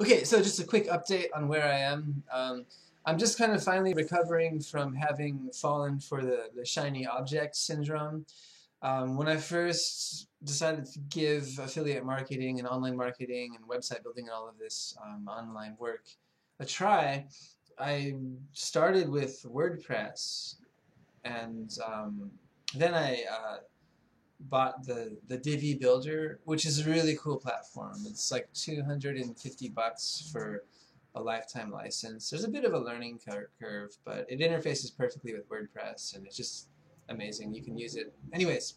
Okay, so just a quick update on where I am. I'm just kind of finally recovering from having fallen for the shiny object syndrome. When I first decided to give affiliate marketing and online marketing and website building and all of this online work a try, I started with WordPress, and then I bought the Divi Builder, which is a really cool platform. It's like $250 for a lifetime license. There's a bit of a learning curve, but it interfaces perfectly with WordPress, and it's just amazing. You can use it. Anyways,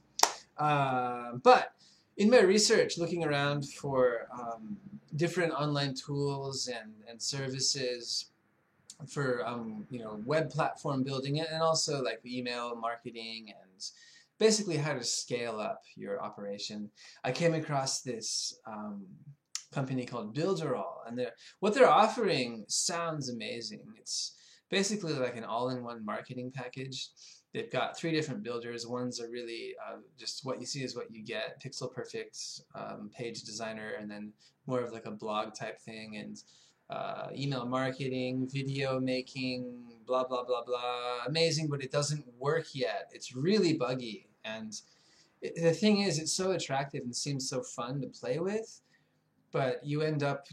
but in my research, looking around for different online tools and services for web platform building and also like email marketing and basically how to scale up your operation, I came across this company called Builderall, and what they're offering sounds amazing. It's basically like an all-in-one marketing package. They've got three different builders. One's a really just what you see is what you get, pixel perfect page designer, and then more of like a blog type thing, and email marketing, video making, blah, blah, blah, blah. Amazing, but it doesn't work yet. It's really buggy. And the thing is, it's so attractive and seems so fun to play with, but you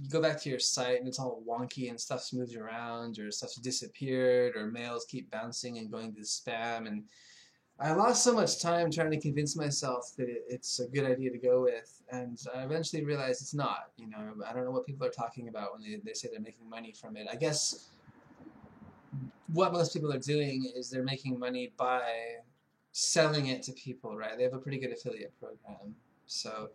go back to your site and it's all wonky and stuff's moved around or stuff's disappeared or mails keep bouncing and going to spam. And I lost so much time trying to convince myself that it's a good idea to go with, and I eventually realized it's not. I don't know what people are talking about when they say they're making money from it. I guess what most people are doing is they're making money by selling it to people, right? They have a pretty good affiliate program. So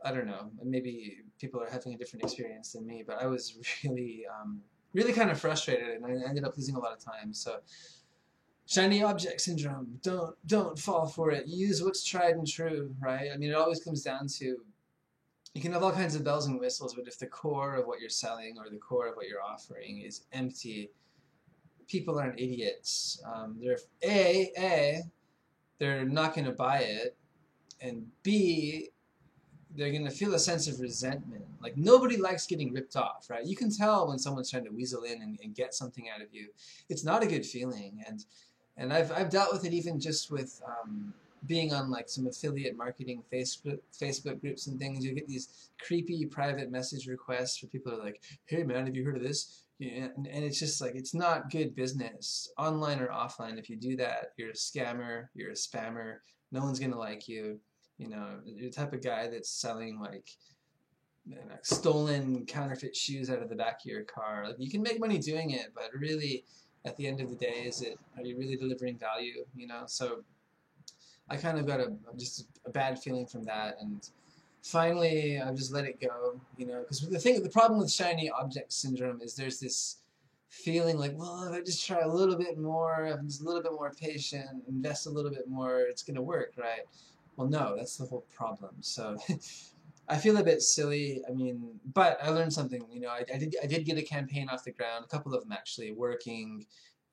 I don't know. Maybe people are having a different experience than me, but I was really kind of frustrated, and I ended up losing a lot of time. So shiny object syndrome. Don't fall for it. Use what's tried and true, right? I mean, it always comes down to you can have all kinds of bells and whistles, but if the core of what you're selling or the core of what you're offering is empty, people aren't idiots. They're not going to buy it, and B, they're going to feel a sense of resentment. Like, nobody likes getting ripped off, right? You can tell when someone's trying to weasel in and get something out of you. It's not a good feeling, and I've dealt with it even just with being on like some affiliate marketing Facebook groups and things. You get these creepy private message requests where people are like, "Hey man, have you heard of this?" Yeah, and it's just like it's not good business, online or offline. If you do that, you're a scammer, you're a spammer. No one's gonna like you. You're the type of guy that's selling like stolen counterfeit shoes out of the back of your car. Like, you can make money doing it, but really, at the end of the day, are you really delivering value? So I kind of got just a bad feeling from that, and finally I've just let it go. Because the problem with shiny object syndrome is there's this feeling like, well, if I just try a little bit more, if I'm just a little bit more patient, invest a little bit more, it's gonna work, right? Well, no, that's the whole problem. So I feel a bit silly. I mean, but I learned something. I did get a campaign off the ground, a couple of them actually, working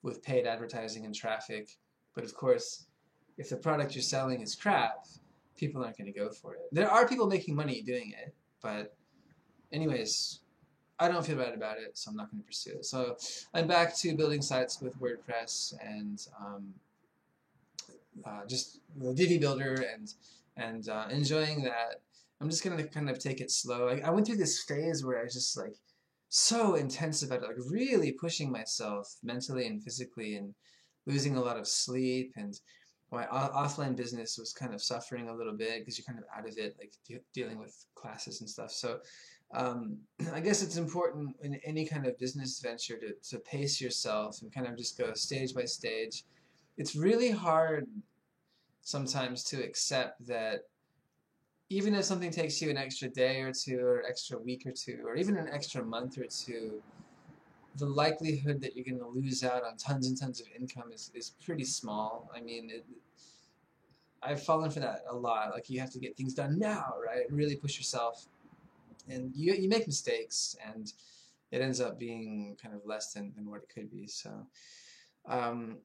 with paid advertising and traffic. But of course, if the product you're selling is crap, people aren't going to go for it. There are people making money doing it, but anyways, I don't feel bad about it, so I'm not going to pursue it. So I'm back to building sites with WordPress and just the Divi Builder and enjoying that. I'm just gonna kind of take it slow. I went through this phase where I was just like so intense about it, like really pushing myself mentally and physically, and losing a lot of sleep. And my offline business was kind of suffering a little bit because you're kind of out of it, like dealing with classes and stuff. So I guess it's important in any kind of business venture to pace yourself and kind of just go stage by stage. It's really hard sometimes to accept that even if something takes you an extra day or two, or extra week or two, or even an extra month or two, the likelihood that you're going to lose out on tons and tons of income is pretty small. I mean, I've fallen for that a lot. Like, you have to get things done now, right? Really push yourself, and you make mistakes, and it ends up being kind of less than what it could be. So um,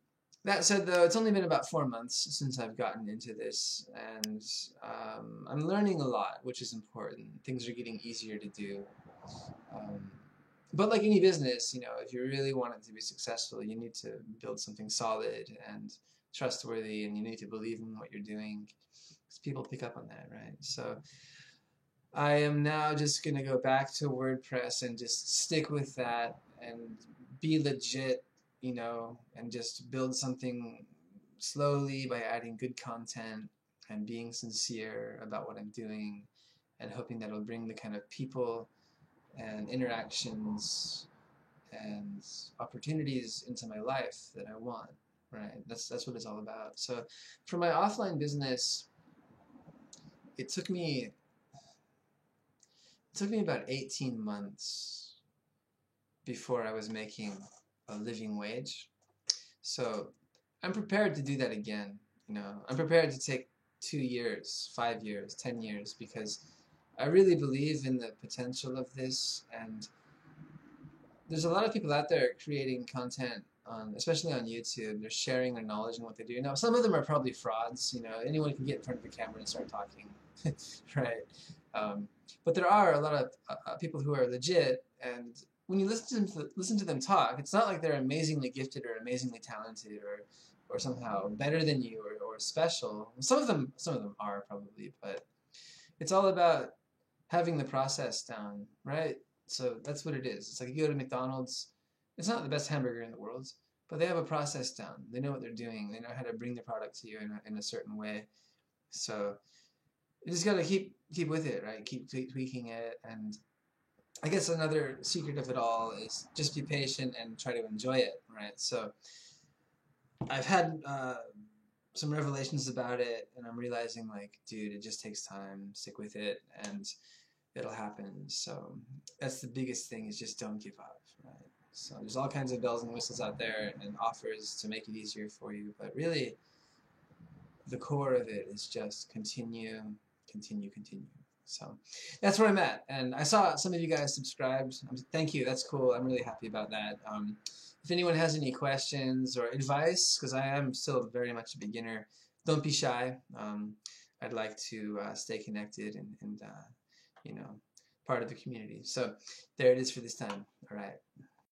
that said, though, it's only been about 4 months since I've gotten into this, and I'm learning a lot, which is important. Things are getting easier to do. Um, but like any business, you know, if you really want it to be successful, you need to build something solid and trustworthy, and you need to believe in what you're doing, because people pick up on that, right? So I am now just gonna go back to WordPress and just stick with that and be legit, you know, and just build something slowly by adding good content and being sincere about what I'm doing, and hoping that it'll bring the kind of people and interactions and opportunities into my life that I want, right? That's what it's all about. So for my offline business, it took me about 18 months before I was making a living wage. So I'm prepared to do that again. You know, I'm prepared to take 2 years, 5 years, 10 years, because I really believe in the potential of this. And there's a lot of people out there creating content on, especially on YouTube. They're sharing their knowledge and what they do. Now, some of them are probably frauds. You know, anyone can get in front of the camera and start talking, right? Um, but there are a lot of people who are legit, and when you listen to them talk, it's not like they're amazingly gifted or amazingly talented or somehow better than you or special. Some of them are probably, but it's all about having the process down, right? So that's what it is. It's like you go to McDonald's, it's not the best hamburger in the world, but they have a process down. They know what they're doing. They know how to bring the product to you in a certain way. So you just gotta keep with it, right? Keep tweaking it. And I guess another secret of it all is just be patient and try to enjoy it, right? So I've had some revelations about it, and I'm realizing, like, dude, it just takes time. Stick with it, and it'll happen. So that's the biggest thing, is just don't give up, right? So there's all kinds of bells and whistles out there and offers to make it easier for you, but really the core of it is just continue, continue, continue. So that's where I'm at. And I saw some of you guys subscribed. Thank you. That's cool. I'm really happy about that. If anyone has any questions or advice, because I am still very much a beginner, don't be shy. I'd like to stay connected and you know, part of the community. So there it is for this time. All right.